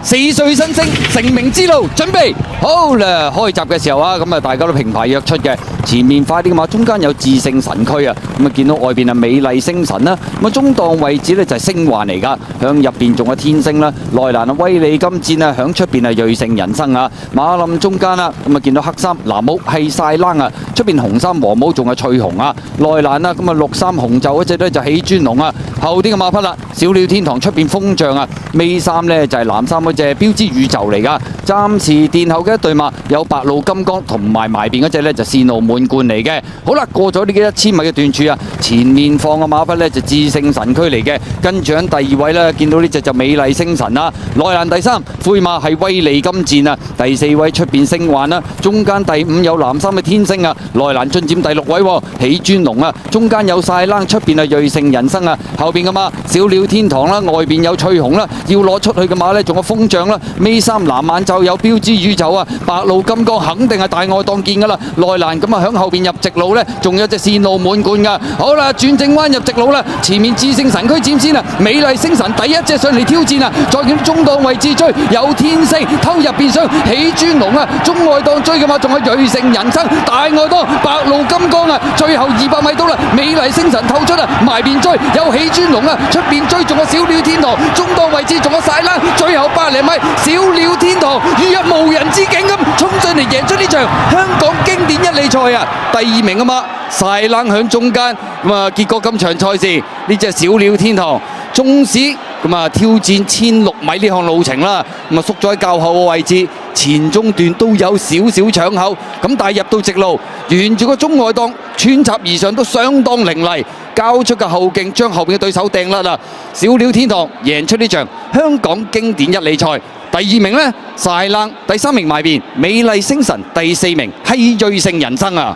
4歲新星成名之路準備好啦！開閘嘅時候啊，咁啊大家都平排躍出嘅，前面快啲嘅嘛，中間有智勝神驅啊，咁啊見到外邊啊美麗星辰啦，咁啊中檔位置呢就係星環嚟噶，向入邊仲有天星啦，內欄啊威利金箭啊，響出邊啊瑞盛人生啊，馬林中間啦，咁啊見到黑衫藍帽係晒冷啊，出邊紅衫黃帽仲係翠紅啊，內欄啦咁啊綠衫紅袖嗰隻呢就喜尊龍啊，後啲嘅馬匹啦，小鳥天堂出邊風象啊，尾衫呢就係藍衫嗰隻標誌宇宙嚟噶，暫時殿後嘅一對馬有白鹿金剛同埋埋邊嗰隻呢就線路滿貫嚟嘅。好啦，過咗呢1000米嘅段處啊，前面放嘅馬匹呢就智勝神驅嚟嘅，跟住喺第2位呢見到呢隻就美麗星辰啦，內欄第3灰馬係威利金箭啊，第4位出邊星環啦，中間第5有藍衫嘅天星啊，內欄進佔第6位喎，喜尊龍啊，中間有晒冷，出邊係瑞盛人生啊，後邊嘅馬小鳥天堂啦，外邊有翠紅啦，要攞出去嘅馬呢仲有風象啦，尾衫藍眼罩有標誌宇宙啊，白鹿金剛肯定係大外檔見噶啦，內欄咁啊響後邊入直路呢，仲有隻線路滿貫噶。好啦，轉正彎入直路啦，前面智勝神驅佔先啊，美麗星辰第一隻上嚟挑戰啊，再見到中檔位置追有天星偷入邊上喜尊龍啊，中外檔追嘅馬仲有瑞盛人生，大外檔白鹿金剛啊，最後200米到啦，美麗星辰透出啊，埋邊追有喜尊龍啊，出邊追仲有小鳥天堂，中檔位置仲有晒冷，最後100厘米小鳥天堂如入無人之境咁衝上嚟贏出呢場香港經典1哩賽啊！第2名啊嘛，晒冷響中間咁啊，結果今場賽事呢隻小鳥天堂縱使咁啊挑戰1006米呢項路程啦，咁啊縮咗喺較後嘅位置，前中段都有少少搶口，咁但係入到直路，沿住個中外檔穿插而上都相當凌厲，交出嘅後勁將後邊嘅對手掟甩啦，小鳥天堂贏出呢場香港經典1哩賽。第2名呢，晒冷，第3名埋邊美麗星辰，第4名係瑞盛人生啊！